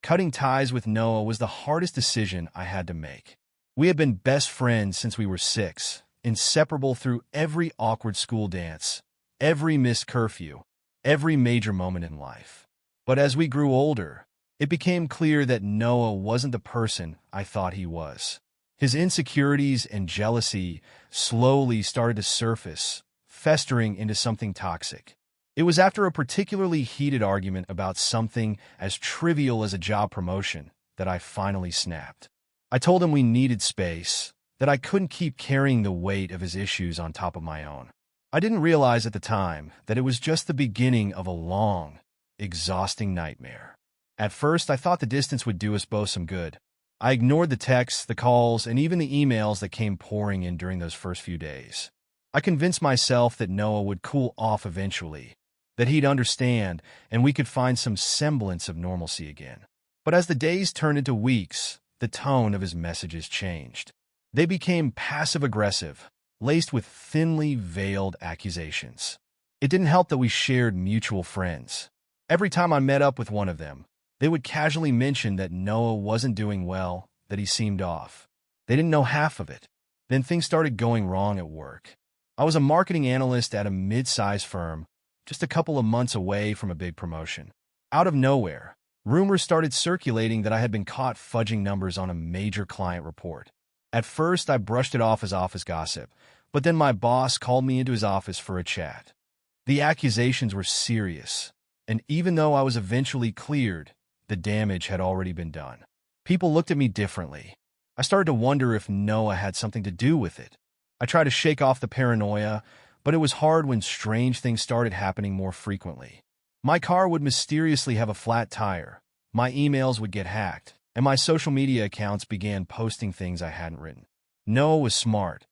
Cutting ties with Noah was the hardest decision I had to make. We had been best friends since we were 6, inseparable through every awkward school dance, every missed curfew, every major moment in life. But as we grew older, it became clear that Noah wasn't the person I thought he was. His insecurities and jealousy slowly started to surface, festering into something toxic. It was after a particularly heated argument about something as trivial as a job promotion that I finally snapped. I told him we needed space, that I couldn't keep carrying the weight of his issues on top of my own. I didn't realize at the time that it was just the beginning of a long, exhausting nightmare. At first, I thought the distance would do us both some good. I ignored the texts, the calls, and even the emails that came pouring in during those first few days. I convinced myself that Noah would cool off eventually, that he'd understand, and we could find some semblance of normalcy again. But as the days turned into weeks, the tone of his messages changed. They became passive-aggressive, laced with thinly veiled accusations. It didn't help that we shared mutual friends. Every time I met up with one of them, they would casually mention that Noah wasn't doing well, that he seemed off. They didn't know half of it. Then things started going wrong at work. I was a marketing analyst at a mid-sized firm, just a couple of months away from a big promotion. Out of nowhere, rumors started circulating that I had been caught fudging numbers on a major client report. At first, I brushed it off as office gossip, but then my boss called me into his office for a chat. The accusations were serious, and even though I was eventually cleared, the damage had already been done. People looked at me differently. I started to wonder if Noah had something to do with it. I tried to shake off the paranoia, but it was hard when strange things started happening more frequently. My car would mysteriously have a flat tire, my emails would get hacked, and my social media accounts began posting things I hadn't written. Noah was smart.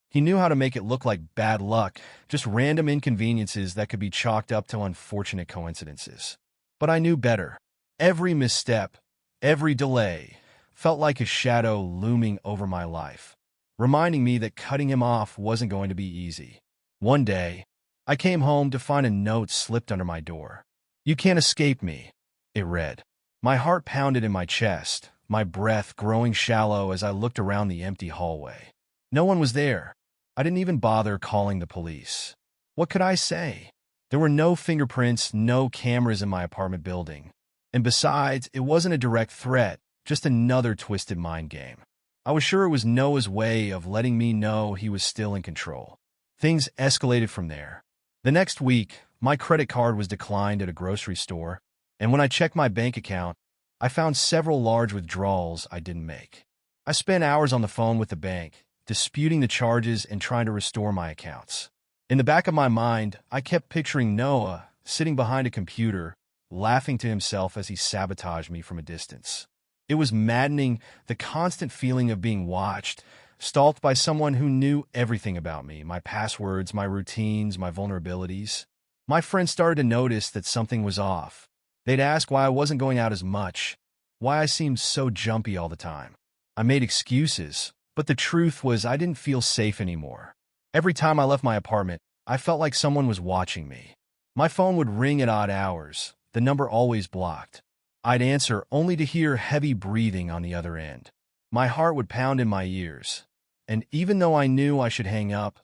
He knew how to make it look like bad luck, just random inconveniences that could be chalked up to unfortunate coincidences. But I knew better. Every misstep, every delay, felt like a shadow looming over my life, reminding me that cutting him off wasn't going to be easy. One day, I came home to find a note slipped under my door. "You can't escape me," it read. My heart pounded in my chest, my breath growing shallow as I looked around the empty hallway. No one was there. I didn't even bother calling the police. What could I say? There were no fingerprints, no cameras in my apartment building. And besides, it wasn't a direct threat, just another twisted mind game. I was sure it was Noah's way of letting me know he was still in control. Things escalated from there. The next week, my credit card was declined at a grocery store, and when I checked my bank account, I found several large withdrawals I didn't make. I spent hours on the phone with the bank, disputing the charges and trying to restore my accounts. In the back of my mind, I kept picturing Noah sitting behind a computer, laughing to himself as he sabotaged me from a distance. It was maddening, the constant feeling of being watched, stalked by someone who knew everything about me, my passwords, my routines, my vulnerabilities. My friends started to notice that something was off. They'd ask why I wasn't going out as much, why I seemed so jumpy all the time. I made excuses, but the truth was I didn't feel safe anymore. Every time I left my apartment, I felt like someone was watching me. My phone would ring at odd hours, the number always blocked. I'd answer only to hear heavy breathing on the other end. My heart would pound in my ears, and even though I knew I should hang up,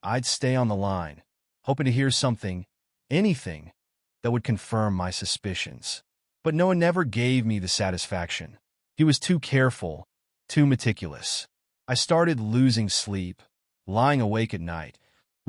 I'd stay on the line, hoping to hear something, anything, that would confirm my suspicions. But Noah never gave me the satisfaction. He was too careful, too meticulous. I started losing sleep, lying awake at night,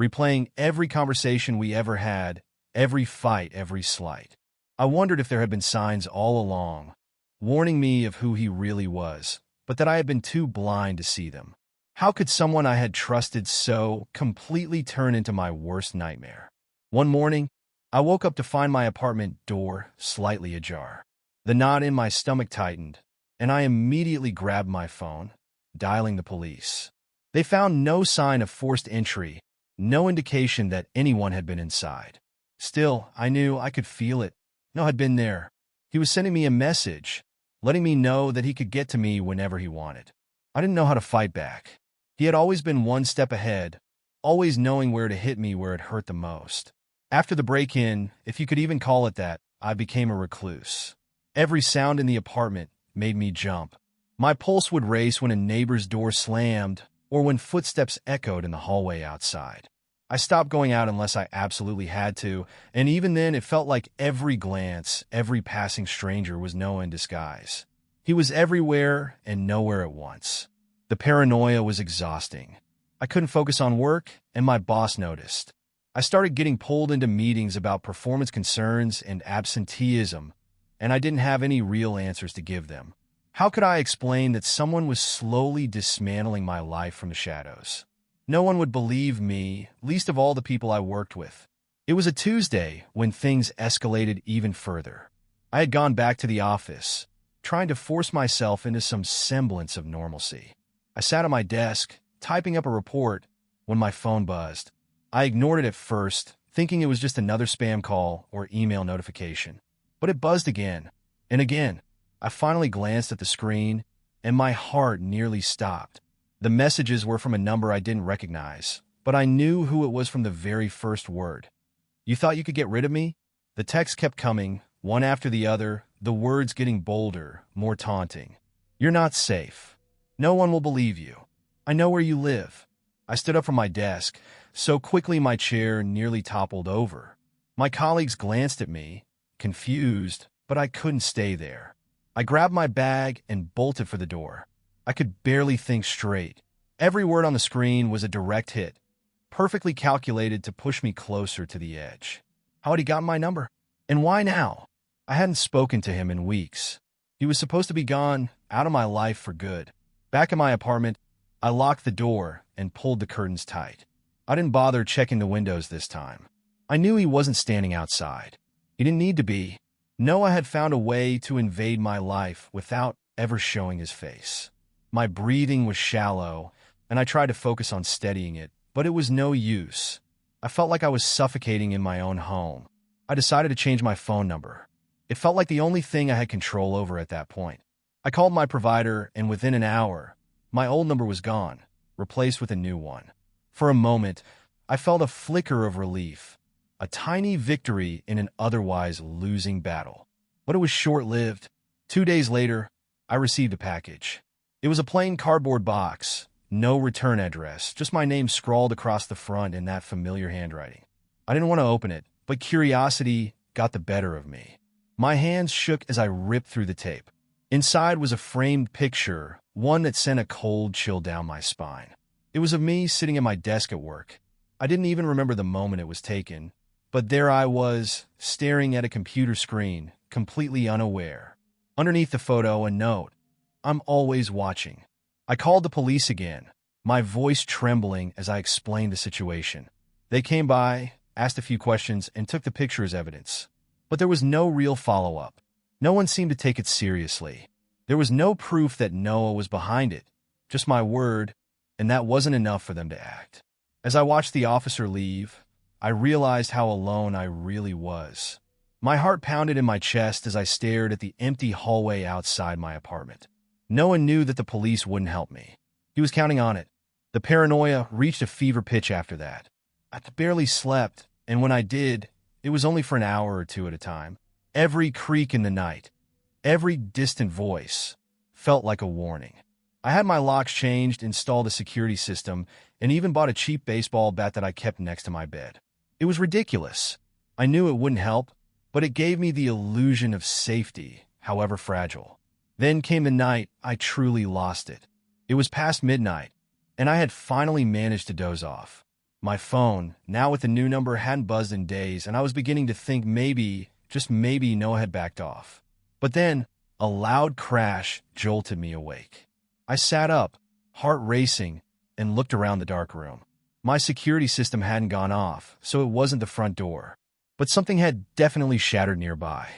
replaying every conversation we ever had, every fight, every slight. I wondered if there had been signs all along, warning me of who he really was, but that I had been too blind to see them. How could someone I had trusted so completely turn into my worst nightmare? One morning, I woke up to find my apartment door slightly ajar. The knot in my stomach tightened, and I immediately grabbed my phone, dialing the police. They found no sign of forced entry, no indication that anyone had been inside. Still, I knew I could feel it. Noah had been there. He was sending me a message, letting me know that he could get to me whenever he wanted. I didn't know how to fight back. He had always been one step ahead, always knowing where to hit me where it hurt the most. After the break-in, if you could even call it that, I became a recluse. Every sound in the apartment made me jump. My pulse would race when a neighbor's door slammed or when footsteps echoed in the hallway outside. I stopped going out unless I absolutely had to, and even then it felt like every glance, every passing stranger was Noah in disguise. He was everywhere and nowhere at once. The paranoia was exhausting. I couldn't focus on work, and my boss noticed. I started getting pulled into meetings about performance concerns and absenteeism, and I didn't have any real answers to give them. How could I explain that someone was slowly dismantling my life from the shadows? No one would believe me, least of all the people I worked with. It was a Tuesday when things escalated even further. I had gone back to the office, trying to force myself into some semblance of normalcy. I sat at my desk, typing up a report, when my phone buzzed. I ignored it at first, thinking it was just another spam call or email notification. But it buzzed again, and again. I finally glanced at the screen, and my heart nearly stopped. The messages were from a number I didn't recognize, but I knew who it was from the very first word. "You thought you could get rid of me?" The text kept coming, one after the other, the words getting bolder, more taunting. "You're not safe. No one will believe you. I know where you live." I stood up from my desk, so quickly my chair nearly toppled over. My colleagues glanced at me, confused, but I couldn't stay there. I grabbed my bag and bolted for the door. I could barely think straight. Every word on the screen was a direct hit, perfectly calculated to push me closer to the edge. How had he gotten my number? And why now? I hadn't spoken to him in weeks. He was supposed to be gone, out of my life for good. Back in my apartment, I locked the door and pulled the curtains tight. I didn't bother checking the windows this time. I knew he wasn't standing outside. He didn't need to be. Noah had found a way to invade my life without ever showing his face. My breathing was shallow, and I tried to focus on steadying it, but it was no use. I felt like I was suffocating in my own home. I decided to change my phone number. It felt like the only thing I had control over at that point. I called my provider, and within an hour, my old number was gone, replaced with a new one. For a moment, I felt a flicker of relief, a tiny victory in an otherwise losing battle. But it was short-lived. 2 days later, I received a package. It was a plain cardboard box, no return address, just my name scrawled across the front in that familiar handwriting. I didn't want to open it, but curiosity got the better of me. My hands shook as I ripped through the tape. Inside was a framed picture, one that sent a cold chill down my spine. It was of me sitting at my desk at work. I didn't even remember the moment it was taken, but there I was, staring at a computer screen, completely unaware. Underneath the photo, a note: "I'm always watching." I called the police again, my voice trembling as I explained the situation. They came by, asked a few questions, and took the picture as evidence. But there was no real follow-up. No one seemed to take it seriously. There was no proof that Noah was behind it, just my word, and that wasn't enough for them to act. As I watched the officer leave, I realized how alone I really was. My heart pounded in my chest as I stared at the empty hallway outside my apartment. Noah knew that the police wouldn't help me. He was counting on it. The paranoia reached a fever pitch after that. I barely slept, and when I did, it was only for an hour or two at a time. Every creak in the night, every distant voice, felt like a warning. I had my locks changed, installed a security system, and even bought a cheap baseball bat that I kept next to my bed. It was ridiculous. I knew it wouldn't help, but it gave me the illusion of safety, however fragile. Then came the night I truly lost it. It was past midnight, and I had finally managed to doze off. My phone, now with the new number, hadn't buzzed in days, and I was beginning to think maybe, just maybe, Noah had backed off. But then, a loud crash jolted me awake. I sat up, heart racing, and looked around the dark room. My security system hadn't gone off, so it wasn't the front door. But something had definitely shattered nearby.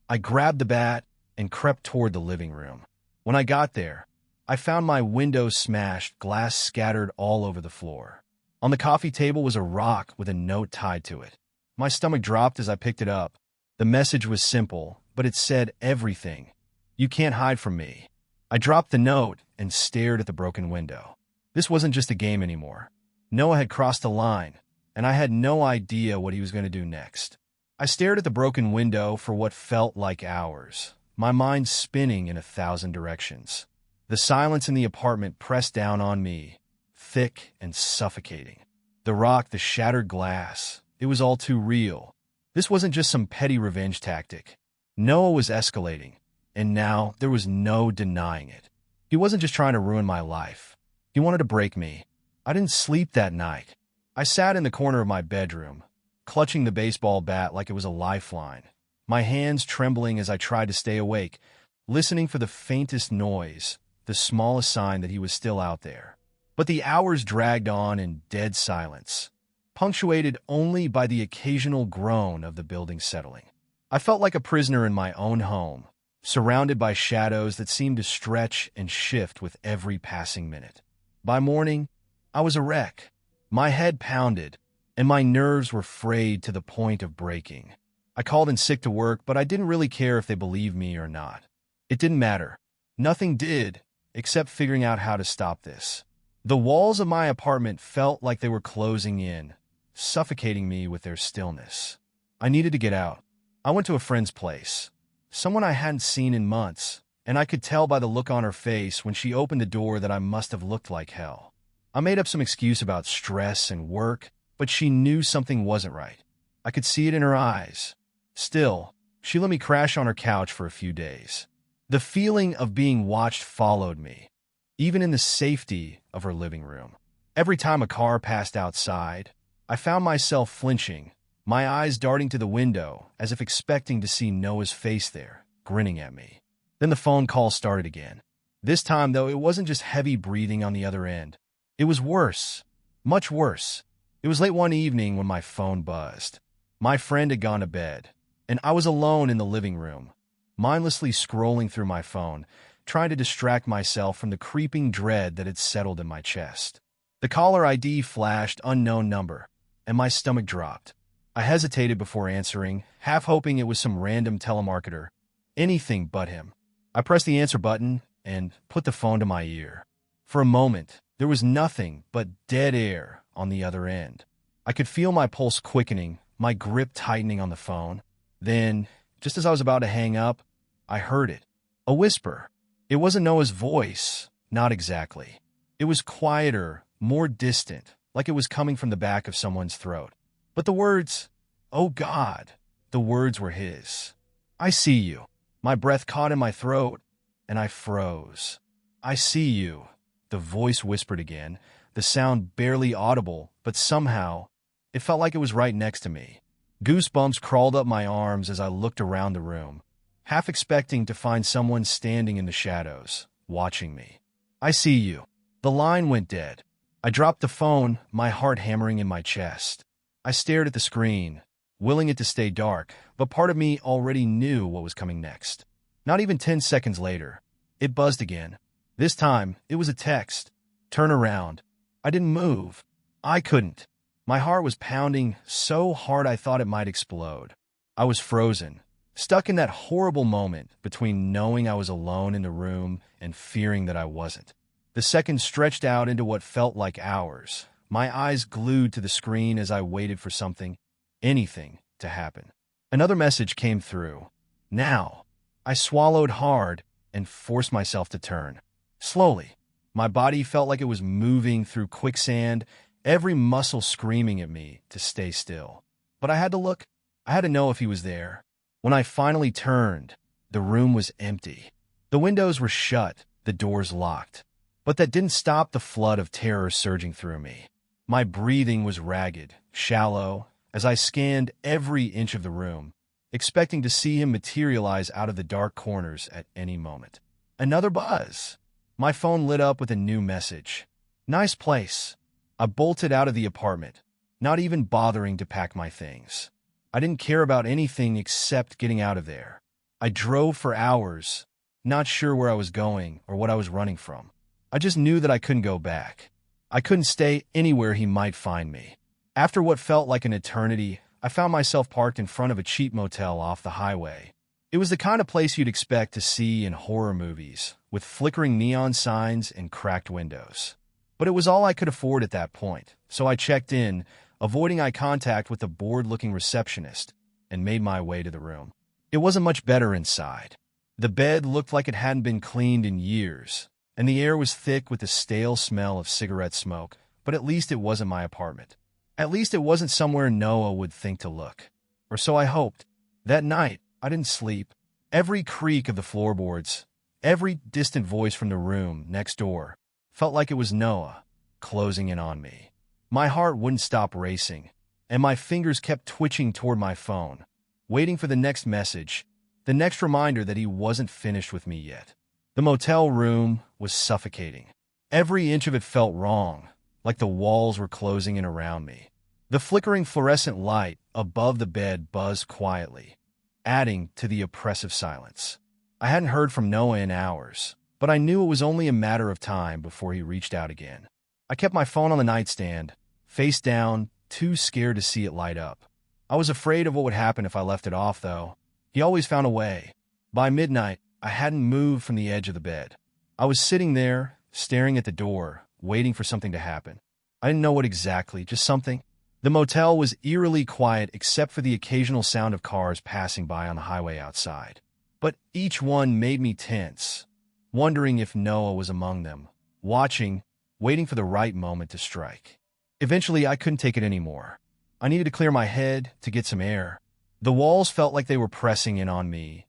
I grabbed the bat and crept toward the living room. When I got there, I found my window smashed, glass scattered all over the floor. On the coffee table was a rock with a note tied to it. My stomach dropped as I picked it up. The message was simple, but it said everything. "You can't hide from me." I dropped the note and stared at the broken window. This wasn't just a game anymore. Noah had crossed the line, and I had no idea what he was going to do next. I stared at the broken window for what felt like hours. my mind spinning in 1,000 directions. The silence in the apartment pressed down on me, thick and suffocating. The rock, the shattered glass, it was all too real. This wasn't just some petty revenge tactic. Noah was escalating, and now there was no denying it. He wasn't just trying to ruin my life. He wanted to break me. I didn't sleep that night. I sat in the corner of my bedroom, clutching the baseball bat like it was a lifeline, my hands trembling as I tried to stay awake, listening for the faintest noise, the smallest sign that he was still out there. But the hours dragged on in dead silence, punctuated only by the occasional groan of the building settling. I felt like a prisoner in my own home, surrounded by shadows that seemed to stretch and shift with every passing minute. By morning, I was a wreck. My head pounded, and my nerves were frayed to the point of breaking. I called in sick to work, but I didn't really care if they believed me or not. It didn't matter. Nothing did, except figuring out how to stop this. The walls of my apartment felt like they were closing in, suffocating me with their stillness. I needed to get out. I went to a friend's place, someone I hadn't seen in months, and I could tell by the look on her face when she opened the door that I must have looked like hell. I made up some excuse about stress and work, but she knew something wasn't right. I could see it in her eyes. Still, she let me crash on her couch for a few days. The feeling of being watched followed me, even in the safety of her living room. Every time a car passed outside, I found myself flinching, my eyes darting to the window as if expecting to see Noah's face there, grinning at me. Then the phone call started again. This time, though, it wasn't just heavy breathing on the other end. It was worse, much worse. It was late one evening when my phone buzzed. My friend had gone to bed, and I was alone in the living room, mindlessly scrolling through my phone, trying to distract myself from the creeping dread that had settled in my chest. The caller ID flashed unknown number, and my stomach dropped. I hesitated before answering, half hoping it was some random telemarketer. Anything but him. I pressed the answer button and put the phone to my ear. For a moment, there was nothing but dead air on the other end. I could feel my pulse quickening, my grip tightening on the phone. Then, just as I was about to hang up, I heard it. A whisper. It wasn't Noah's voice, not exactly. It was quieter, more distant, like it was coming from the back of someone's throat. But the words, "Oh God," the words were his. "I see you." My breath caught in my throat, and I froze. "I see you," the voice whispered again, the sound barely audible, but somehow, it felt like it was right next to me. Goosebumps crawled up my arms as I looked around the room, half expecting to find someone standing in the shadows, watching me. "I see you." The line went dead. I dropped the phone, my heart hammering in my chest. I stared at the screen, willing it to stay dark, but part of me already knew what was coming next. Not even 10 seconds later, it buzzed again. This time, it was a text. "Turn around." I didn't move. I couldn't. My heart was pounding so hard I thought it might explode. I was frozen, stuck in that horrible moment between knowing I was alone in the room and fearing that I wasn't. The seconds stretched out into what felt like hours, my eyes glued to the screen as I waited for something, anything, to happen. Another message came through. Now. I swallowed hard and forced myself to turn. Slowly. My body felt like it was moving through quicksand, every muscle screaming at me to stay still. But I had to look. I had to know if he was there. When I finally turned, the room was empty. The windows were shut, the doors locked. But that didn't stop the flood of terror surging through me. My breathing was ragged, shallow, as I scanned every inch of the room, expecting to see him materialize out of the dark corners at any moment. Another buzz. My phone lit up with a new message. "Nice place." I bolted out of the apartment, not even bothering to pack my things. I didn't care about anything except getting out of there. I drove for hours, not sure where I was going or what I was running from. I just knew that I couldn't go back. I couldn't stay anywhere he might find me. After what felt like an eternity, I found myself parked in front of a cheap motel off the highway. It was the kind of place you'd expect to see in horror movies, with flickering neon signs and cracked windows. But it was all I could afford at that point, so I checked in, avoiding eye contact with the bored-looking receptionist, and made my way to the room. It wasn't much better inside. The bed looked like it hadn't been cleaned in years, and the air was thick with the stale smell of cigarette smoke, but at least it wasn't my apartment. At least it wasn't somewhere Noah would think to look. Or so I hoped. That night, I didn't sleep. Every creak of the floorboards, every distant voice from the room next door, felt like it was Noah closing in on me. My heart wouldn't stop racing, and my fingers kept twitching toward my phone, waiting for the next message, the next reminder that he wasn't finished with me yet. The motel room was suffocating. Every inch of it felt wrong, like the walls were closing in around me. The flickering fluorescent light above the bed buzzed quietly, adding to the oppressive silence. I hadn't heard from Noah in hours, but I knew it was only a matter of time before he reached out again. I kept my phone on the nightstand, face down, too scared to see it light up. I was afraid of what would happen if I left it off, though. He always found a way. By midnight, I hadn't moved from the edge of the bed. I was sitting there, staring at the door, waiting for something to happen. I didn't know what exactly, just something. The motel was eerily quiet except for the occasional sound of cars passing by on the highway outside. But each one made me tense, wondering if Noah was among them, watching, waiting for the right moment to strike. Eventually, I couldn't take it anymore. I needed to clear my head, to get some air. The walls felt like they were pressing in on me,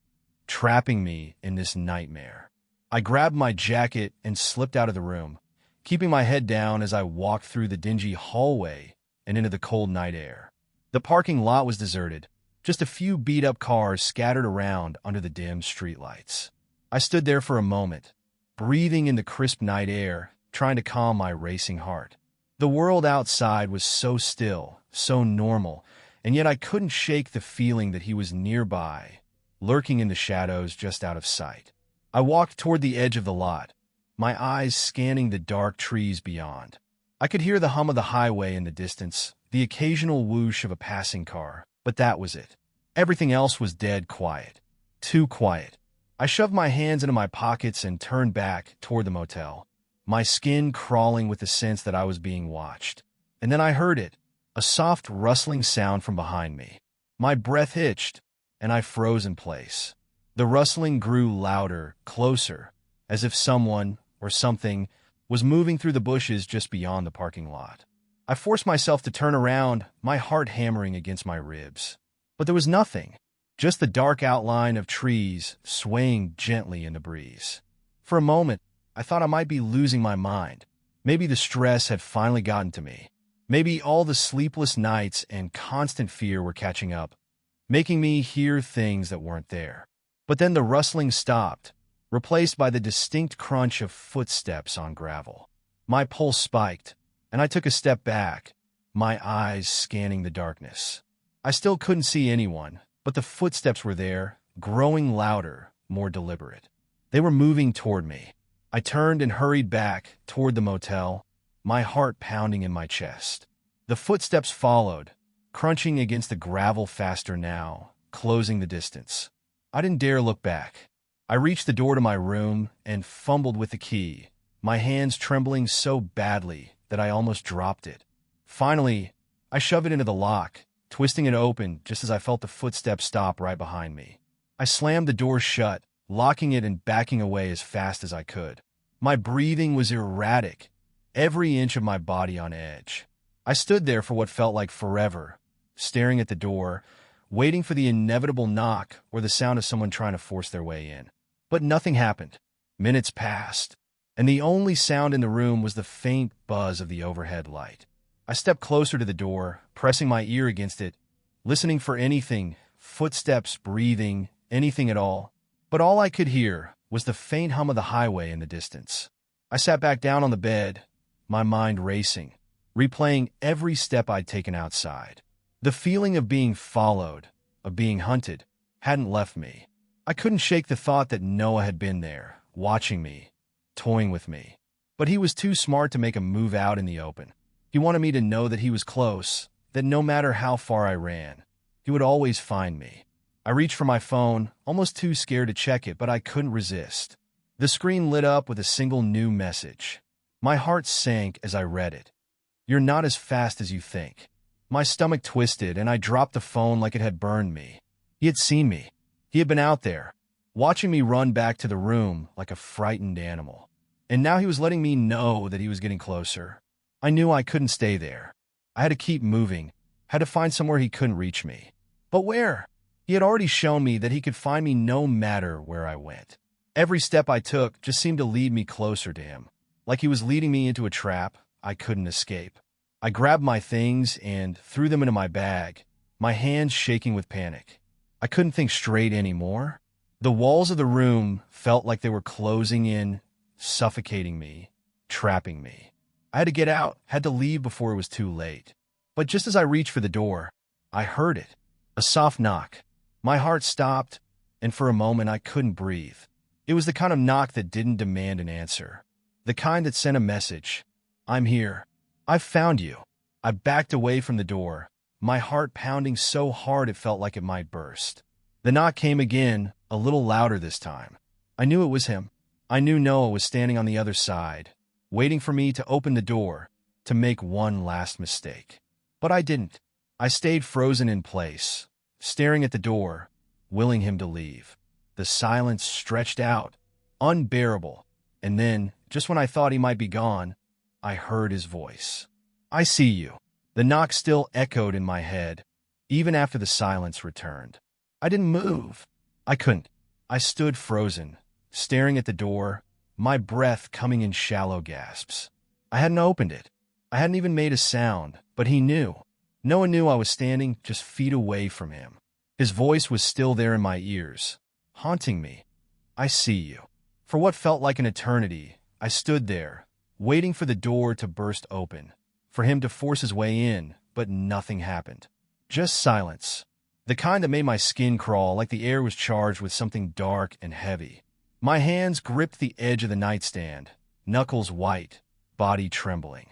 trapping me in this nightmare. I grabbed my jacket and slipped out of the room, keeping my head down as I walked through the dingy hallway and into the cold night air. The parking lot was deserted, just a few beat-up cars scattered around under the dim streetlights. I stood there for a moment, breathing in the crisp night air, trying to calm my racing heart. The world outside was so still, so normal, and yet I couldn't shake the feeling that he was nearby, lurking in the shadows just out of sight. I walked toward the edge of the lot, my eyes scanning the dark trees beyond. I could hear the hum of the highway in the distance, the occasional whoosh of a passing car, but that was it. Everything else was dead quiet. Too quiet. I shoved my hands into my pockets and turned back toward the motel, my skin crawling with the sense that I was being watched. And then I heard it, a soft rustling sound from behind me. My breath hitched, and I froze in place. The rustling grew louder, closer, as if someone, or something, was moving through the bushes just beyond the parking lot. I forced myself to turn around, my heart hammering against my ribs. But there was nothing, just the dark outline of trees swaying gently in the breeze. For a moment, I thought I might be losing my mind. Maybe the stress had finally gotten to me. Maybe all the sleepless nights and constant fear were catching up, making me hear things that weren't there. But then the rustling stopped, replaced by the distinct crunch of footsteps on gravel. My pulse spiked, and I took a step back, my eyes scanning the darkness. I still couldn't see anyone, but the footsteps were there, growing louder, more deliberate. They were moving toward me. I turned and hurried back toward the motel, my heart pounding in my chest. The footsteps followed, crunching against the gravel faster now, closing the distance. I didn't dare look back. I reached the door to my room and fumbled with the key, my hands trembling so badly that I almost dropped it. Finally, I shoved it into the lock, twisting it open just as I felt the footsteps stop right behind me. I slammed the door shut, locking it and backing away as fast as I could. My breathing was erratic, every inch of my body on edge. I stood there for what felt like forever, staring at the door, waiting for the inevitable knock or the sound of someone trying to force their way in. But nothing happened. Minutes passed, and the only sound in the room was the faint buzz of the overhead light. I stepped closer to the door, pressing my ear against it, listening for anything, footsteps, breathing, anything at all. But all I could hear was the faint hum of the highway in the distance. I sat back down on the bed, my mind racing, replaying every step I'd taken outside. The feeling of being followed, of being hunted, hadn't left me. I couldn't shake the thought that Noah had been there, watching me, toying with me. But he was too smart to make a move out in the open. He wanted me to know that he was close, that no matter how far I ran, he would always find me. I reached for my phone, almost too scared to check it, but I couldn't resist. The screen lit up with a single new message. My heart sank as I read it. "You're not as fast as you think." My stomach twisted, and I dropped the phone like it had burned me. He had seen me. He had been out there, watching me run back to the room like a frightened animal. And now he was letting me know that he was getting closer. I knew I couldn't stay there. I had to keep moving, had to find somewhere he couldn't reach me. But where? He had already shown me that he could find me no matter where I went. Every step I took just seemed to lead me closer to him, like he was leading me into a trap I couldn't escape. I grabbed my things and threw them into my bag, my hands shaking with panic. I couldn't think straight anymore. The walls of the room felt like they were closing in, suffocating me, trapping me. I had to get out, had to leave before it was too late. But just as I reached for the door, I heard it. A soft knock. My heart stopped, and for a moment I couldn't breathe. It was the kind of knock that didn't demand an answer. The kind that sent a message. I'm here. I've found you. I backed away from the door, my heart pounding so hard it felt like it might burst. The knock came again, a little louder this time. I knew it was him. I knew Noah was standing on the other side, waiting for me to open the door, to make one last mistake. But I didn't. I stayed frozen in place, staring at the door, willing him to leave. The silence stretched out, unbearable, and then, just when I thought he might be gone, I heard his voice. I see you. The knock still echoed in my head, even after the silence returned. I didn't move. I couldn't. I stood frozen, staring at the door, my breath coming in shallow gasps. I hadn't opened it. I hadn't even made a sound, but he knew. Noah knew I was standing just feet away from him. His voice was still there in my ears, haunting me. I see you. For what felt like an eternity, I stood there, waiting for the door to burst open, for him to force his way in, but nothing happened. Just silence. The kind that made my skin crawl like the air was charged with something dark and heavy. My hands gripped the edge of the nightstand, knuckles white, body trembling.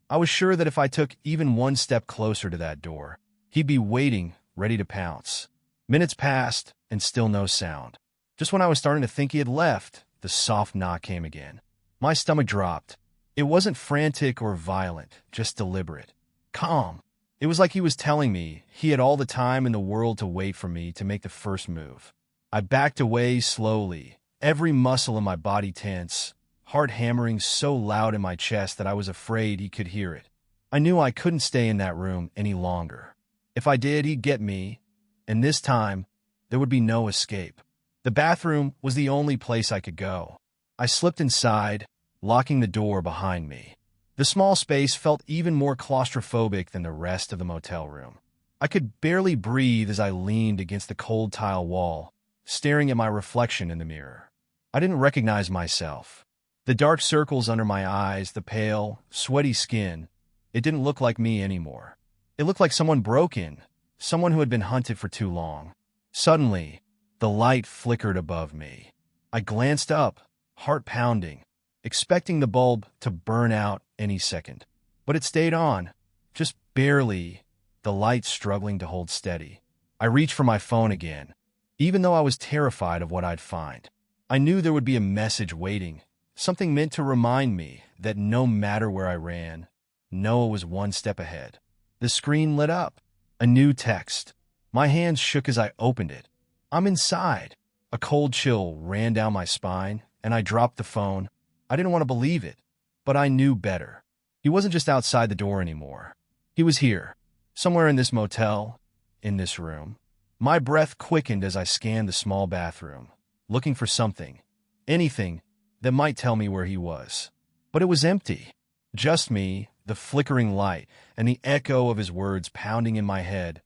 I was sure that if I took even one step closer to that door, he'd be waiting, ready to pounce. Minutes passed, and still no sound. Just when I was starting to think he had left, the soft knock came again. My stomach dropped. It wasn't frantic or violent, just deliberate. Calm. It was like he was telling me he had all the time in the world to wait for me to make the first move. I backed away slowly, every muscle in my body tense, heart hammering so loud in my chest that I was afraid he could hear it. I knew I couldn't stay in that room any longer. If I did, he'd get me, and this time, there would be no escape. The bathroom was the only place I could go. I slipped inside, locking the door behind me. The small space felt even more claustrophobic than the rest of the motel room. I could barely breathe as I leaned against the cold tile wall, staring at my reflection in the mirror. I didn't recognize myself. The dark circles under my eyes, the pale, sweaty skin, it didn't look like me anymore. It looked like someone broke in, someone who had been hunted for too long. Suddenly, the light flickered above me. I glanced up, heart pounding, expecting the bulb to burn out any second. But it stayed on, just barely, the light struggling to hold steady. I reached for my phone again, even though I was terrified of what I'd find. I knew there would be a message waiting, something meant to remind me that no matter where I ran, Noah was one step ahead. The screen lit up. A new text. My hands shook as I opened it. I'm inside. A cold chill ran down my spine, and I dropped the phone. I didn't want to believe it, but I knew better. He wasn't just outside the door anymore. He was here, somewhere in this motel, in this room. My breath quickened as I scanned the small bathroom, looking for something, anything, that might tell me where he was. But it was empty. Just me, the flickering light, and the echo of his words pounding in my head.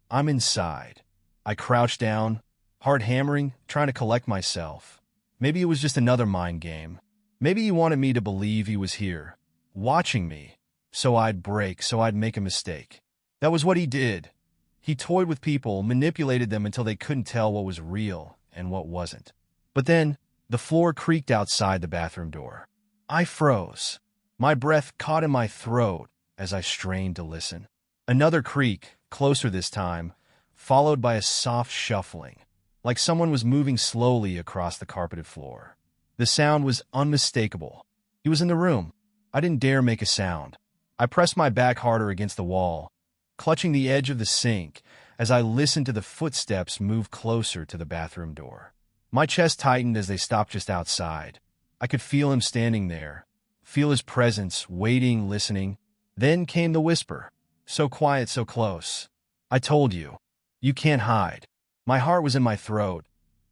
I'm inside. I crouched down, heart hammering, trying to collect myself. Maybe it was just another mind game. Maybe he wanted me to believe he was here, watching me, so I'd break, so I'd make a mistake. That was what he did. He toyed with people, manipulated them until they couldn't tell what was real and what wasn't. But then, the floor creaked outside the bathroom door. I froze. My breath caught in my throat as I strained to listen. Another creak, closer this time, followed by a soft shuffling, like someone was moving slowly across the carpeted floor. The sound was unmistakable. He was in the room. I didn't dare make a sound. I pressed my back harder against the wall, clutching the edge of the sink as I listened to the footsteps move closer to the bathroom door. My chest tightened as they stopped just outside. I could feel him standing there, feel his presence, waiting, listening. Then came the whisper. So quiet, so close. I told you. You can't hide. My heart was in my throat,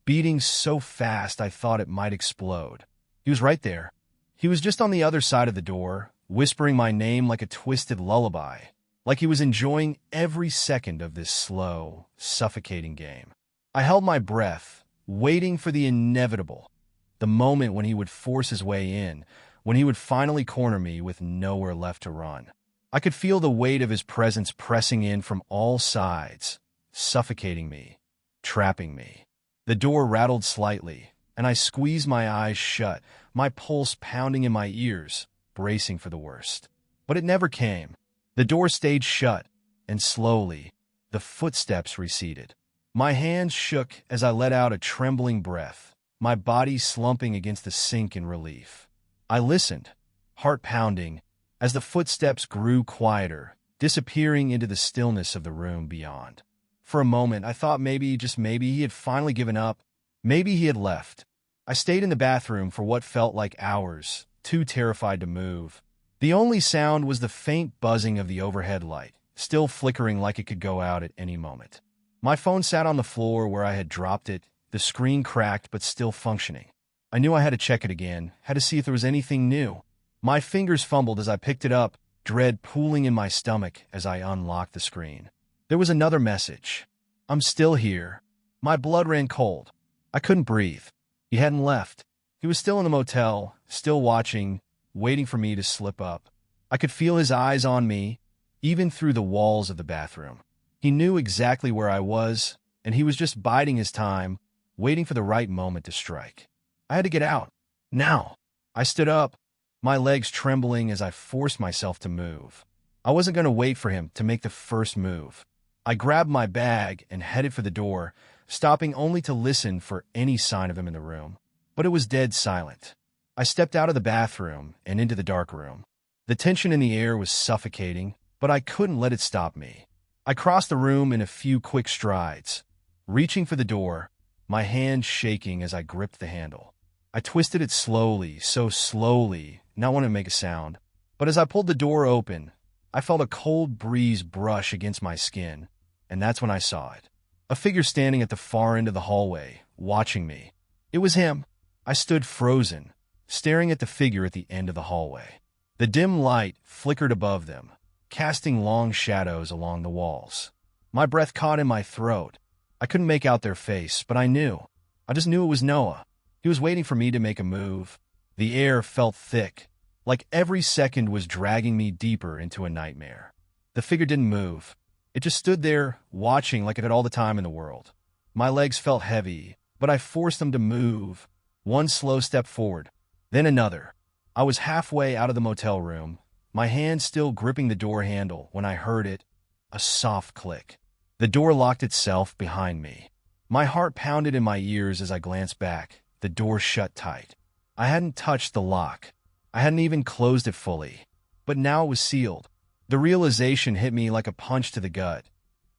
beating so fast I thought it might explode. He was right there. He was just on the other side of the door, whispering my name like a twisted lullaby, like he was enjoying every second of this slow, suffocating game. I held my breath, waiting for the inevitable, the moment when he would force his way in, when he would finally corner me with nowhere left to run. I could feel the weight of his presence pressing in from all sides, suffocating me, trapping me. The door rattled slightly, and I squeezed my eyes shut, my pulse pounding in my ears, bracing for the worst. But it never came. The door stayed shut, and slowly, the footsteps receded. My hands shook as I let out a trembling breath, my body slumping against the sink in relief. I listened, heart pounding, as the footsteps grew quieter, disappearing into the stillness of the room beyond. For a moment, I thought maybe, just maybe, he had finally given up. Maybe he had left. I stayed in the bathroom for what felt like hours, too terrified to move. The only sound was the faint buzzing of the overhead light, still flickering like it could go out at any moment. My phone sat on the floor where I had dropped it, the screen cracked but still functioning. I knew I had to check it again, had to see if there was anything new. My fingers fumbled as I picked it up, dread pooling in my stomach as I unlocked the screen. There was another message. I'm still here. My blood ran cold. I couldn't breathe. He hadn't left. He was still in the motel, still watching, waiting for me to slip up. I could feel his eyes on me, even through the walls of the bathroom. He knew exactly where I was, and he was just biding his time, waiting for the right moment to strike. I had to get out. Now. I stood up, my legs trembling as I forced myself to move. I wasn't going to wait for him to make the first move. I grabbed my bag and headed for the door, stopping only to listen for any sign of him in the room. But it was dead silent. I stepped out of the bathroom and into the dark room. The tension in the air was suffocating, but I couldn't let it stop me. I crossed the room in a few quick strides, reaching for the door, my hand shaking as I gripped the handle. I twisted it slowly, so slowly, not wanting to make a sound. But as I pulled the door open, I felt a cold breeze brush against my skin, and that's when I saw it. A figure standing at the far end of the hallway, watching me. It was him. I stood frozen, staring at the figure at the end of the hallway. The dim light flickered above them, casting long shadows along the walls. My breath caught in my throat. I couldn't make out their face, but I knew. I just knew it was Noah. He was waiting for me to make a move. The air felt thick, like every second was dragging me deeper into a nightmare. The figure didn't move. It just stood there, watching like it had all the time in the world. My legs felt heavy, but I forced them to move. One slow step forward, then another. I was halfway out of the motel room, my hand still gripping the door handle when I heard it, a soft click. The door locked itself behind me. My heart pounded in my ears as I glanced back. The door shut tight. I hadn't touched the lock. I hadn't even closed it fully. But now it was sealed. The realization hit me like a punch to the gut.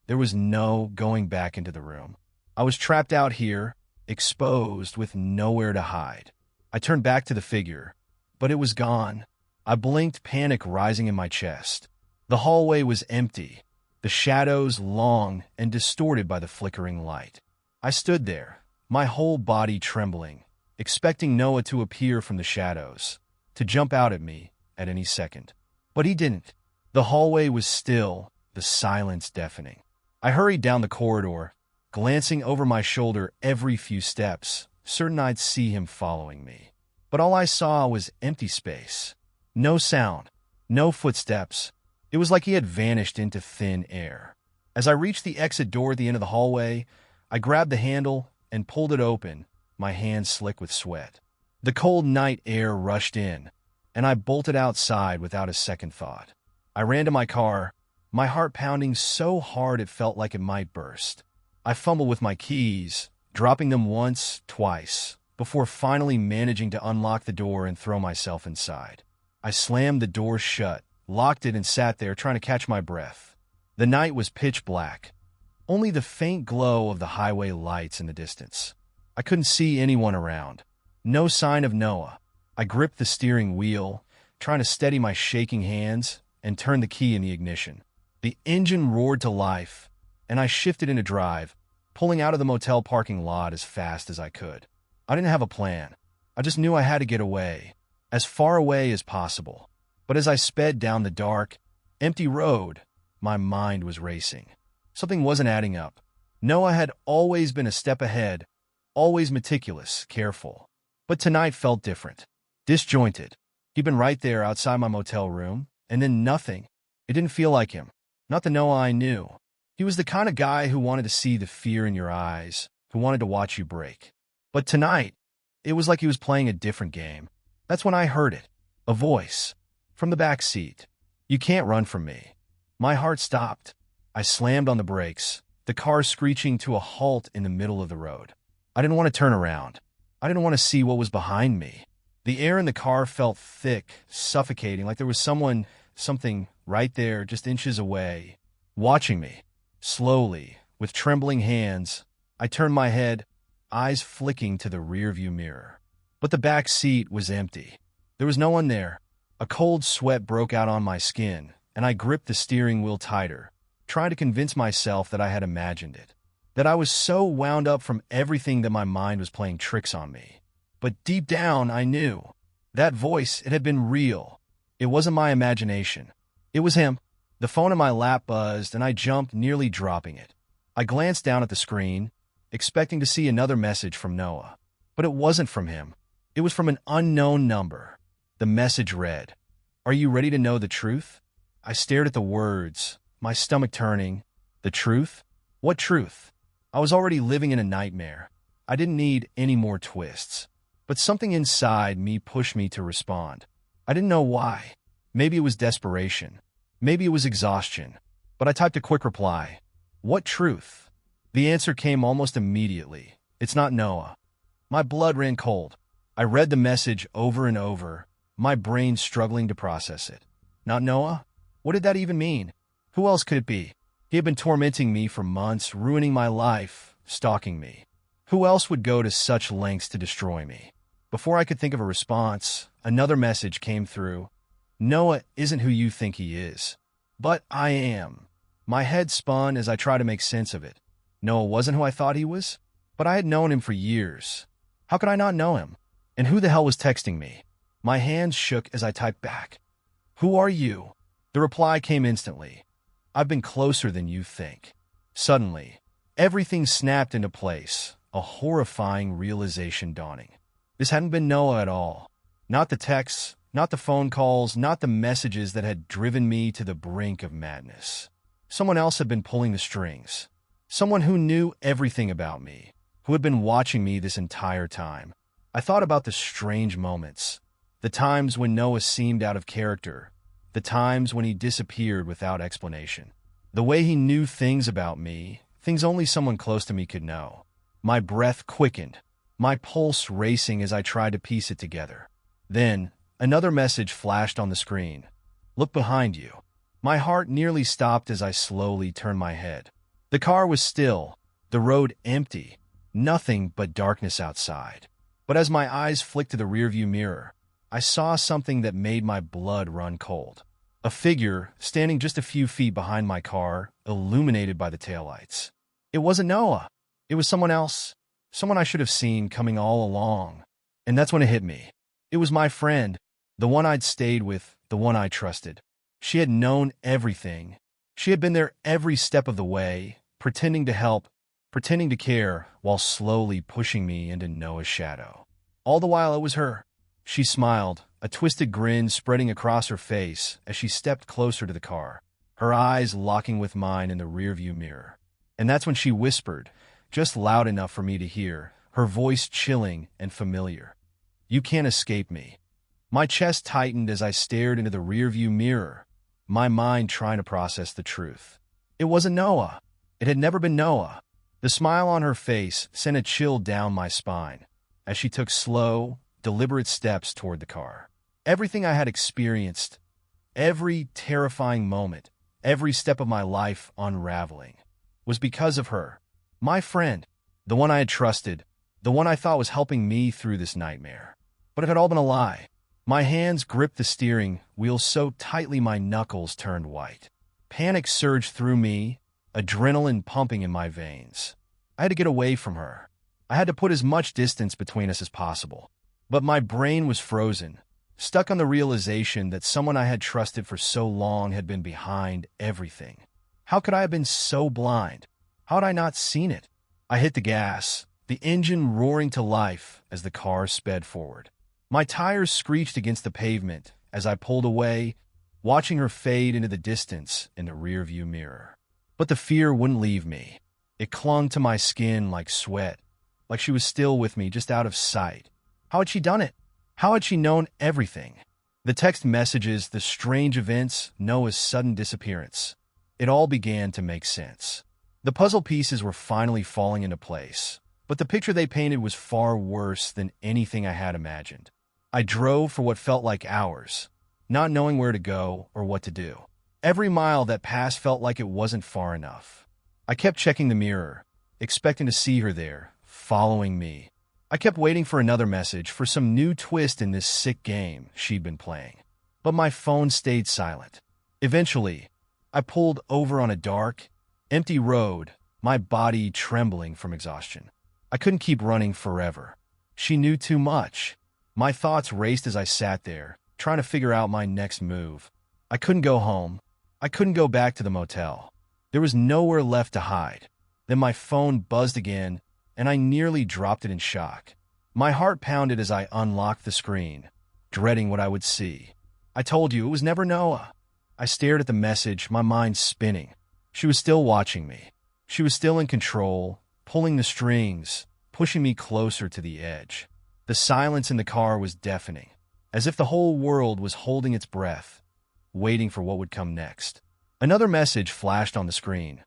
There was no going back into the room. I was trapped out here, exposed with nowhere to hide. I turned back to the figure, but it was gone. I blinked, panic rising in my chest. The hallway was empty, the shadows long and distorted by the flickering light. I stood there, my whole body trembling, expecting Noah to appear from the shadows, to jump out at me at any second. But he didn't. The hallway was still, the silence deafening. I hurried down the corridor, glancing over my shoulder every few steps, certain I'd see him following me. But all I saw was empty space. No sound, no footsteps. It was like he had vanished into thin air. As I reached the exit door at the end of the hallway, I grabbed the handle and pulled it open, my hands slick with sweat. The cold night air rushed in, and I bolted outside without a second thought. I ran to my car, my heart pounding so hard it felt like it might burst. I fumbled with my keys, dropping them once, twice, before finally managing to unlock the door and throw myself inside. I slammed the door shut, locked it, and sat there trying to catch my breath. The night was pitch black, only the faint glow of the highway lights in the distance. I couldn't see anyone around. No sign of Noah. I gripped the steering wheel, trying to steady my shaking hands, and turned the key in the ignition. The engine roared to life, and I shifted into drive, pulling out of the motel parking lot as fast as I could. I didn't have a plan. I just knew I had to get away, as far away as possible. But as I sped down the dark, empty road, my mind was racing. Something wasn't adding up. Noah had always been a step ahead, always meticulous, careful. But tonight felt different. Disjointed. He'd been right there outside my motel room, and then nothing. It didn't feel like him. Not the Noah I knew. He was the kind of guy who wanted to see the fear in your eyes, who wanted to watch you break. But tonight, it was like he was playing a different game. That's when I heard it. A voice. From the back seat. You can't run from me. My heart stopped. I slammed on the brakes, the car screeching to a halt in the middle of the road. I didn't want to turn around. I didn't want to see what was behind me. The air in the car felt thick, suffocating, like there was something right there, just inches away, watching me. Slowly, with trembling hands, I turned my head, eyes flicking to the rearview mirror. But the back seat was empty. There was no one there. A cold sweat broke out on my skin, and I gripped the steering wheel tighter, trying to convince myself that I had imagined it, that I was so wound up from everything that my mind was playing tricks on me. But deep down, I knew. That voice, it had been real. It wasn't my imagination. It was him. The phone in my lap buzzed, and I jumped, nearly dropping it. I glanced down at the screen, expecting to see another message from Noah. But it wasn't from him. It was from an unknown number. The message read, "Are you ready to know the truth?" I stared at the words, my stomach turning. The truth? What truth? I was already living in a nightmare. I didn't need any more twists. But something inside me pushed me to respond. I didn't know why. Maybe it was desperation. Maybe it was exhaustion. But I typed a quick reply. What truth? The answer came almost immediately. It's not Noah. My blood ran cold. I read the message over and over, my brain struggling to process it. Not Noah? What did that even mean? Who else could it be? He had been tormenting me for months, ruining my life, stalking me. Who else would go to such lengths to destroy me? Before I could think of a response, another message came through. Noah isn't who you think he is. But I am. My head spun as I tried to make sense of it. Noah wasn't who I thought he was, but I had known him for years. How could I not know him? And who the hell was texting me? My hands shook as I typed back. Who are you? The reply came instantly. I've been closer than you think. Suddenly, everything snapped into place, a horrifying realization dawning. This hadn't been Noah at all. Not the texts, not the phone calls, not the messages that had driven me to the brink of madness. Someone else had been pulling the strings. Someone who knew everything about me, who had been watching me this entire time. I thought about the strange moments, the times when Noah seemed out of character, the times when he disappeared without explanation. The way he knew things about me, things only someone close to me could know. My breath quickened, my pulse racing as I tried to piece it together. Then, another message flashed on the screen. Look behind you. My heart nearly stopped as I slowly turned my head. The car was still, the road empty, nothing but darkness outside. But as my eyes flicked to the rearview mirror, I saw something that made my blood run cold. A figure standing just a few feet behind my car, illuminated by the taillights. It wasn't Noah. It was someone else. Someone I should have seen coming all along. And that's when it hit me. It was my friend, the one I'd stayed with, the one I trusted. She had known everything. She had been there every step of the way, pretending to help, pretending to care, while slowly pushing me into Noah's shadow. All the while it was her. She smiled, a twisted grin spreading across her face as she stepped closer to the car, her eyes locking with mine in the rearview mirror. And that's when she whispered, just loud enough for me to hear, her voice chilling and familiar. You can't escape me. My chest tightened as I stared into the rearview mirror, my mind trying to process the truth. It wasn't Noah. It had never been Noah. The smile on her face sent a chill down my spine as she took slow, deliberate steps toward the car. Everything I had experienced, every terrifying moment, every step of my life unraveling, was because of her. My friend, the one I had trusted, The one I thought was helping me through this nightmare. But it had all been a lie. My hands gripped the steering wheel so tightly my knuckles turned white. Panic surged through me, adrenaline pumping in my veins. I had to get away from her. I had to put as much distance between us as possible. But my brain was frozen, stuck on the realization that someone I had trusted for so long had been behind everything. How could I have been so blind? How had I not seen it? I hit the gas, the engine roaring to life as the car sped forward. My tires screeched against the pavement as I pulled away, watching her fade into the distance in the rearview mirror. But the fear wouldn't leave me. It clung to my skin like sweat, like she was still with me, just out of sight. How had she done it? How had she known everything? The text messages, the strange events, Noah's sudden disappearance. It all began to make sense. The puzzle pieces were finally falling into place, but the picture they painted was far worse than anything I had imagined. I drove for what felt like hours, not knowing where to go or what to do. Every mile that passed felt like it wasn't far enough. I kept checking the mirror, expecting to see her there, following me. I kept waiting for another message, for some new twist in this sick game she'd been playing. But my phone stayed silent. Eventually, I pulled over on a dark, empty road, my body trembling from exhaustion. I couldn't keep running forever. She knew too much. My thoughts raced as I sat there, trying to figure out my next move. I couldn't go home. I couldn't go back to the motel. There was nowhere left to hide. Then my phone buzzed again, and I nearly dropped it in shock. My heart pounded as I unlocked the screen, dreading what I would see. I told you, it was never Noah. I stared at the message, my mind spinning. She was still watching me. She was still in control, pulling the strings, pushing me closer to the edge. The silence in the car was deafening, as if the whole world was holding its breath, waiting for what would come next. Another message flashed on the screen.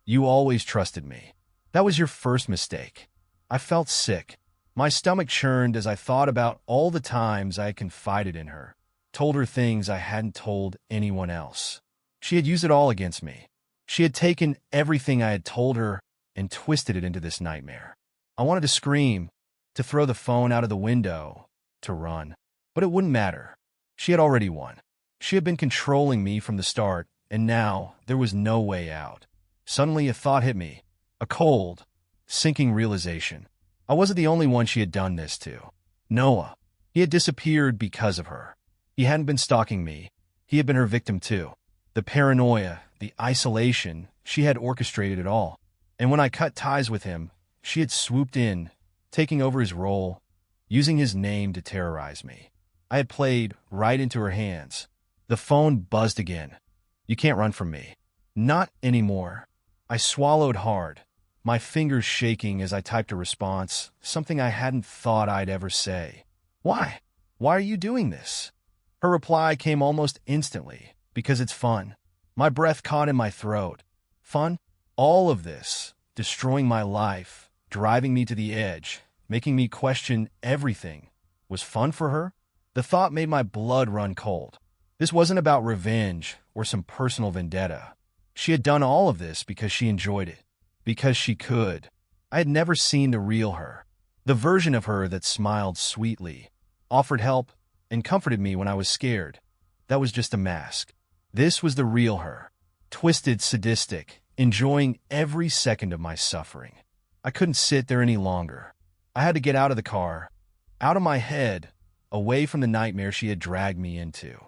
You always trusted me. That was your first mistake. I felt sick. My stomach churned as I thought about all the times I had confided in her, told her things I hadn't told anyone else. She had used it all against me. She had taken everything I had told her and twisted it into this nightmare. I wanted to scream, to throw the phone out of the window, to run. But it wouldn't matter. She had already won. She had been controlling me from the start, and now there was no way out. Suddenly a thought hit me. A cold, sinking realization. I wasn't the only one she had done this to. Noah. He had disappeared because of her. He hadn't been stalking me. He had been her victim too. The paranoia, the isolation, she had orchestrated it all. And when I cut ties with him, she had swooped in, taking over his role, using his name to terrorize me. I had played right into her hands. The phone buzzed again. You can't run from me. Not anymore. I swallowed hard, my fingers shaking as I typed a response, something I hadn't thought I'd ever say. Why? Why are you doing this? Her reply came almost instantly, because it's fun. My breath caught in my throat. Fun? All of this, destroying my life, driving me to the edge, making me question everything, was fun for her? The thought made my blood run cold. This wasn't about revenge or some personal vendetta. She had done all of this because she enjoyed it, because she could. I had never seen the real her, the version of her that smiled sweetly, offered help, and comforted me when I was scared. That was just a mask. This was the real her, twisted, sadistic, enjoying every second of my suffering. I couldn't sit there any longer. I had to get out of the car, out of my head, away from the nightmare she had dragged me into.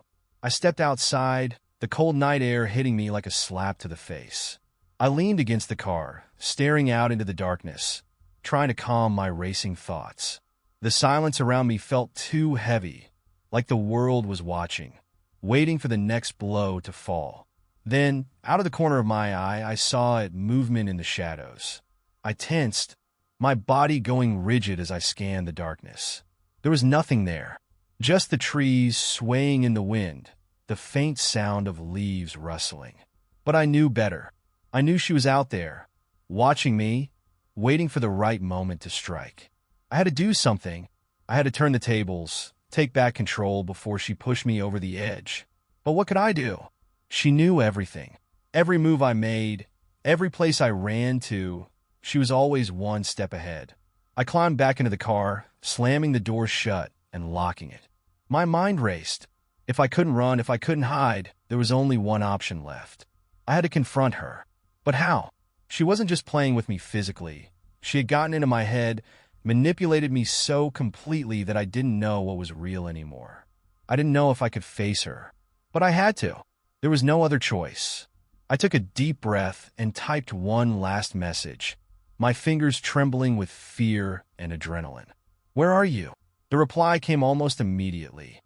I stepped outside, the cold night air hitting me like a slap to the face. I leaned against the car, staring out into the darkness, trying to calm my racing thoughts. The silence around me felt too heavy, like the world was watching, waiting for the next blow to fall. Then, out of the corner of my eye, I saw it movement in the shadows. I tensed, my body going rigid as I scanned the darkness. There was nothing there, just the trees swaying in the wind, the faint sound of leaves rustling. But I knew better. I knew she was out there, watching me, waiting for the right moment to strike. I had to do something. I had to turn the tables, take back control before she pushed me over the edge. But what could I do? She knew everything. Every move I made, every place I ran to, she was always one step ahead. I climbed back into the car, slamming the door shut and locking it. My mind raced. If I couldn't run, if I couldn't hide, there was only one option left. I had to confront her. But how? She wasn't just playing with me physically. She had gotten into my head, manipulated me so completely that I didn't know what was real anymore. I didn't know if I could face her. But I had to. There was no other choice. I took a deep breath and typed one last message, my fingers trembling with fear and adrenaline. "Where are you?" The reply came almost immediately.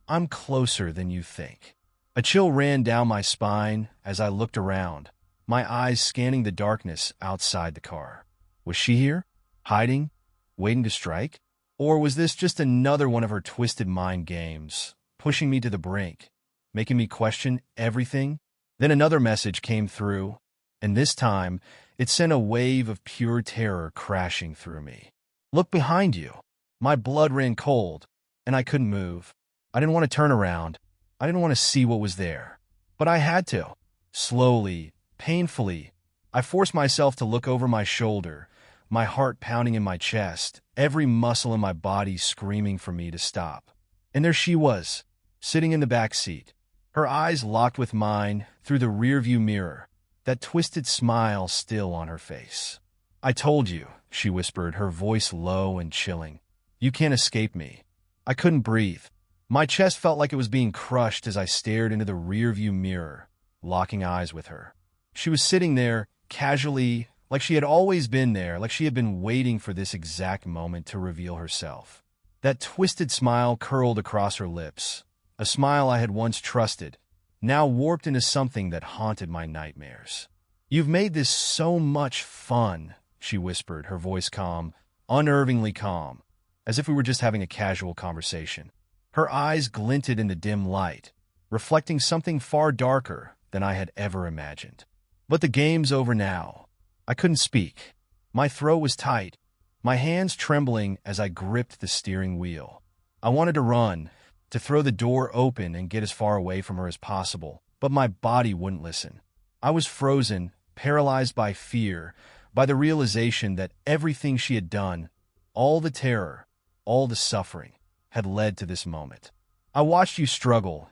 "I'm closer than you think." A chill ran down my spine as I looked around, my eyes scanning the darkness outside the car. Was she here? Hiding? Waiting to strike? Or was this just another one of her twisted mind games, pushing me to the brink, making me question everything? Then another message came through, and this time it sent a wave of pure terror crashing through me. "Look behind you." My blood ran cold, and I couldn't move. I didn't want to turn around. I didn't want to see what was there. But I had to. Slowly, painfully, I forced myself to look over my shoulder, my heart pounding in my chest, every muscle in my body screaming for me to stop. And there she was, sitting in the back seat, her eyes locked with mine through the rearview mirror, that twisted smile still on her face. "I told you," she whispered, her voice low and chilling. "You can't escape me." I couldn't breathe. My chest felt like it was being crushed as I stared into the rearview mirror, locking eyes with her. She was sitting there, casually, like she had always been there, like she had been waiting for this exact moment to reveal herself. That twisted smile curled across her lips, a smile I had once trusted, now warped into something that haunted my nightmares. "You've made this so much fun," she whispered, her voice calm, unnervingly calm, as if we were just having a casual conversation. Her eyes glinted in the dim light, reflecting something far darker than I had ever imagined. But the game's over now. I couldn't speak. My throat was tight, my hands trembling as I gripped the steering wheel. I wanted to run, to throw the door open and get as far away from her as possible, but my body wouldn't listen. I was frozen, paralyzed by fear, by the realization that everything she had done, all the terror, all the suffering, had led to this moment. "I watched you struggle,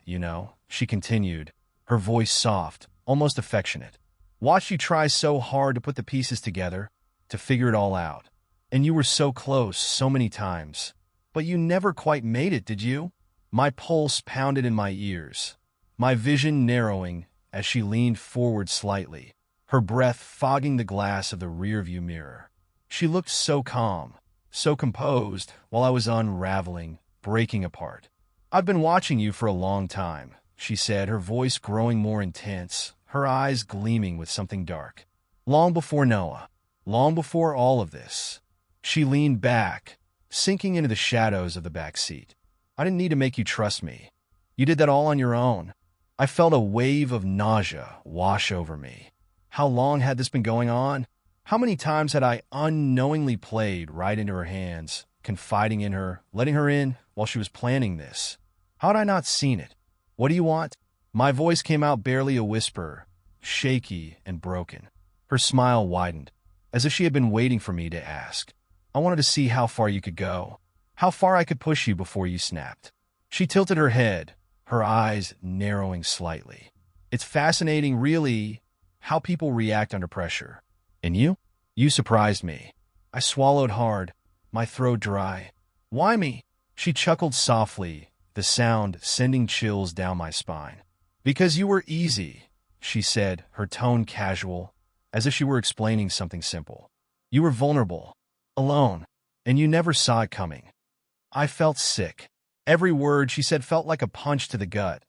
she continued, her voice soft, almost affectionate. "Watched you try so hard to put the pieces together, to figure it all out. And you were so close so many times. But you never quite made it, did you?" My pulse pounded in my ears, my vision narrowing as she leaned forward slightly, her breath fogging the glass of the rearview mirror. She looked so calm, so composed, while I was unraveling, breaking apart. "I've been watching you for a long time," she said, her voice growing more intense, her eyes gleaming with something dark. "Long before Noah, long before all of this." She leaned back, sinking into the shadows of the back seat. "I didn't need to make you trust me. You did that all on your own." I felt a wave of nausea wash over me. How long had this been going on? How many times had I unknowingly played right into her hands, confiding in her, letting her in while she was planning this? How had I not seen it? "What do you want?" My voice came out barely a whisper, shaky and broken. Her smile widened, as if she had been waiting for me to ask. "I wanted to see how far you could go, how far I could push you before you snapped." She tilted her head, her eyes narrowing slightly. "It's fascinating, really, how people react under pressure. And you? You surprised me." I swallowed hard, my throat dry. "Why me?" She chuckled softly, the sound sending chills down my spine. "Because you were easy," she said, her tone casual, as if she were explaining something simple. "You were vulnerable, alone, and you never saw it coming." I felt sick. Every word she said felt like a punch to the gut,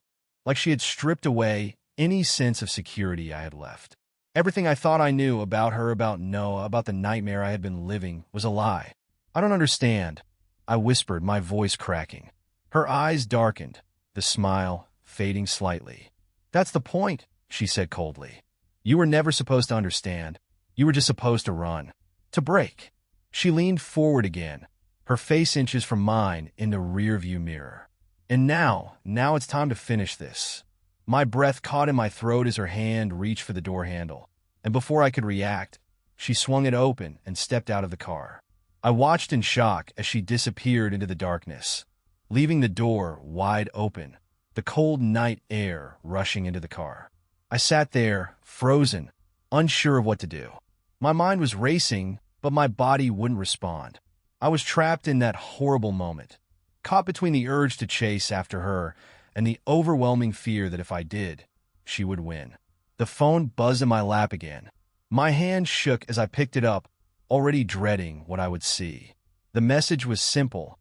like she had stripped away any sense of security I had left. Everything I thought I knew about her, about Noah, about the nightmare I had been living, was a lie. "I don't understand," I whispered, my voice cracking. Her eyes darkened, the smile fading slightly. "That's the point," she said coldly. "You were never supposed to understand. You were just supposed to run, to break." She leaned forward again, her face inches from mine in the rearview mirror. "And now it's time to finish this." My breath caught in my throat as her hand reached for the door handle, and before I could react, she swung it open and stepped out of the car. I watched in shock as she disappeared into the darkness, leaving the door wide open, the cold night air rushing into the car. I sat there, frozen, unsure of what to do. My mind was racing, but my body wouldn't respond. I was trapped in that horrible moment, caught between the urge to chase after her and the overwhelming fear that if I did, she would win. The phone buzzed in my lap again. My hand shook as I picked it up, already dreading what I would see. The message was simple.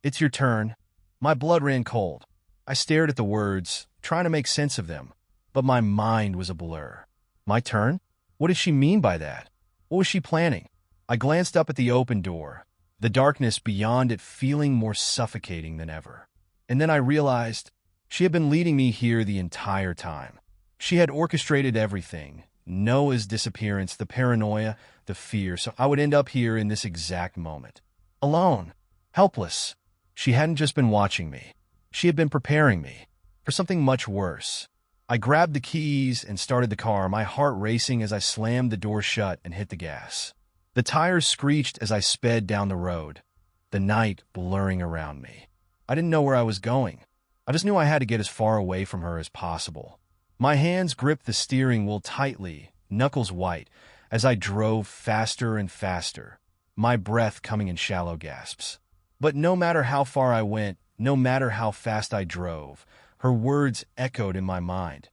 "It's your turn." My blood ran cold. I stared at the words, trying to make sense of them, but my mind was a blur. My turn? What did she mean by that? What was she planning? I glanced up at the open door, the darkness beyond it feeling more suffocating than ever. And then I realized she had been leading me here the entire time. She had orchestrated everything. Noah's disappearance, the paranoia, the fear, so I would end up here in this exact moment. Alone. Helpless. She hadn't just been watching me. She had been preparing me for something much worse. I grabbed the keys and started the car, my heart racing as I slammed the door shut and hit the gas. The tires screeched as I sped down the road, the night blurring around me. I didn't know where I was going. I just knew I had to get as far away from her as possible. My hands gripped the steering wheel tightly, knuckles white, as I drove faster and faster, my breath coming in shallow gasps. But no matter how far I went, no matter how fast I drove, her words echoed in my mind.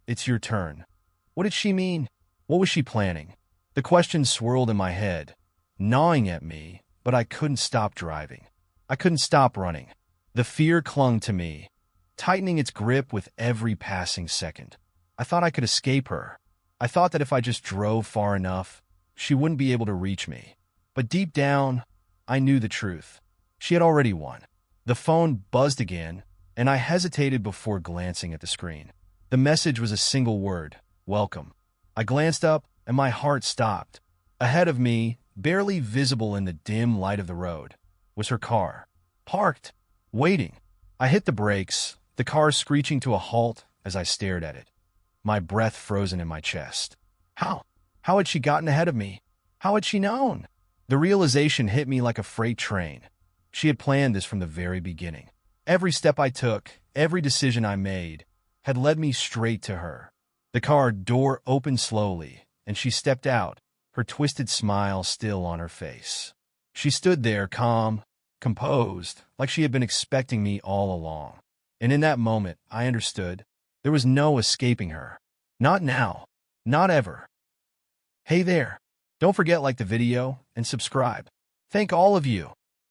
"It's your turn." What did she mean? What was she planning? The questions swirled in my head, gnawing at me, but I couldn't stop driving. I couldn't stop running. The fear clung to me, tightening its grip with every passing second. I thought I could escape her. I thought that if I just drove far enough, she wouldn't be able to reach me. But deep down, I knew the truth. She had already won. The phone buzzed again, and I hesitated before glancing at the screen. The message was a single word: welcome. I glanced up, and my heart stopped. Ahead of me, barely visible in the dim light of the road, was her car, parked, waiting. I hit the brakes, the car screeching to a halt as I stared at it, my breath frozen in my chest. How? How had she gotten ahead of me? How had she known? The realization hit me like a freight train. She had planned this from the very beginning. Every step I took, every decision I made, had led me straight to her. The car door opened slowly, and she stepped out, her twisted smile still on her face. She stood there, calm, composed, like she had been expecting me all along. And in that moment, I understood there was no escaping her. Not now. Not ever. Hey there. Don't forget to like the video and subscribe. Thank all of you.